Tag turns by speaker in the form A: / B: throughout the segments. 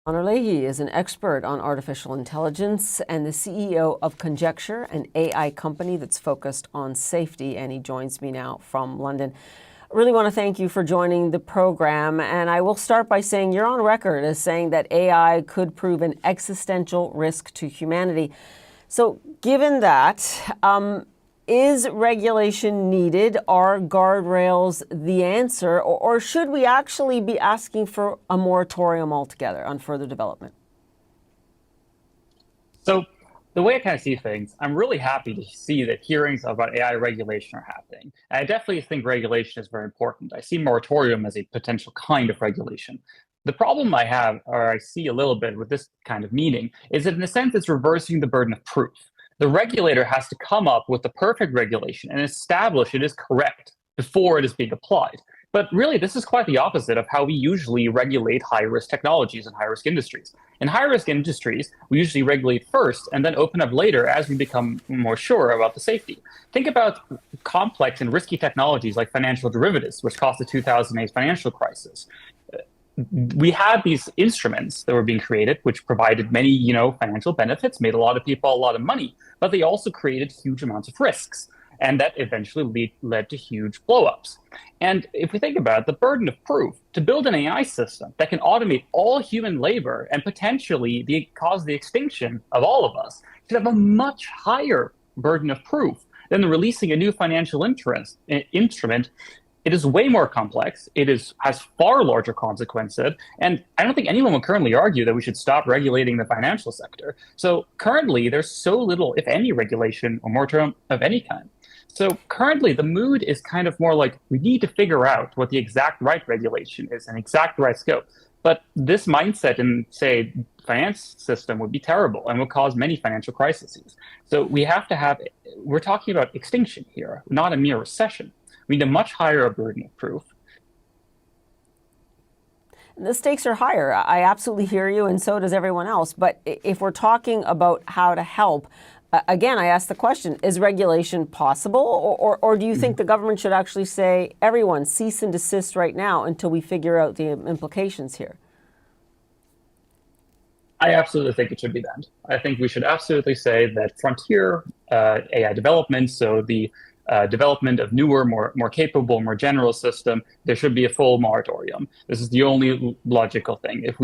A: Connor Leahy is an expert on artificial intelligence and the CEO of Conjecture, an AI company that's focused on safety, and he joins me now from London. I really want to thank you for joining the program, and I will start by saying you're on record as saying that AI could prove an existential risk to humanity. So given that, is regulation needed? Are guardrails the answer? Or should we actually be asking for a moratorium altogether on further development?
B: So the way I kind of see things, I'm really happy to see that hearings about AI regulation are happening. And I definitely think regulation is very important. I see moratorium as a potential kind of regulation. The problem I have, or I see a little bit with this kind of meaning, is that in a sense it's reversing the burden of proof. The regulator has to come up with the perfect regulation and establish it is correct before it is being applied. But really, this is quite the opposite of how we usually regulate high-risk technologies and high-risk industries. In high-risk industries, we usually regulate first and then open up later as we become more sure about the safety. Think about complex and risky technologies like financial derivatives, which caused the 2008 financial crisis. We had these instruments that were being created, which provided many, financial benefits, made a lot of people a lot of money, but they also created huge amounts of risks. And that eventually led to huge blowups. And if we think about it, the burden of proof to build an AI system that can automate all human labor and potentially cause the extinction of all of us should have a much higher burden of proof than releasing a new financial instrument. It is way more complex. Has far larger consequences. And I don't think anyone would currently argue that we should stop regulating the financial sector. So currently, there's so little, if any, regulation or moratorium of any kind. So currently, the mood is kind of more like we need to figure out what the exact right regulation is and exact right scope. But this mindset in, say, finance system would be terrible and would cause many financial crises. So we're talking about extinction here, not a mere recession. We need a much higher burden of proof.
A: The stakes are higher. I absolutely hear you, and so does everyone else. But if we're talking about how to help, again, I ask the question, is regulation possible? Or do you think the government should actually say, everyone, cease and desist right now until we figure out the implications here?
B: I absolutely think it should be banned. I think we should absolutely say that frontier AI development, so the development of newer, more capable, more general system, there should be a full moratorium. This is the only logical thing. If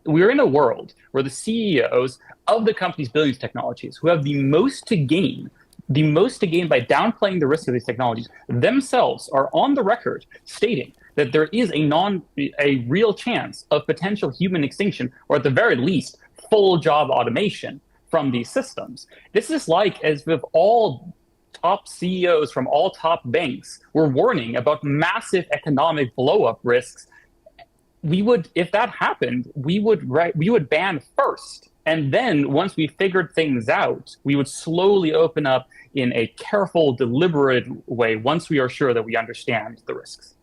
B: we're in a world where the CEOs of the companies building these technologies, who have the most to gain by downplaying the risk of these technologies, themselves are on the record stating that there is a real chance of potential human extinction, or at the very least, full job automation from these systems. This is like as if all top CEOs from all top banks were warning about massive economic blow-up risks. If that happened, we would ban first. And then once we figured things out, we would slowly open up in a careful, deliberate way once we are sure that we understand the risks.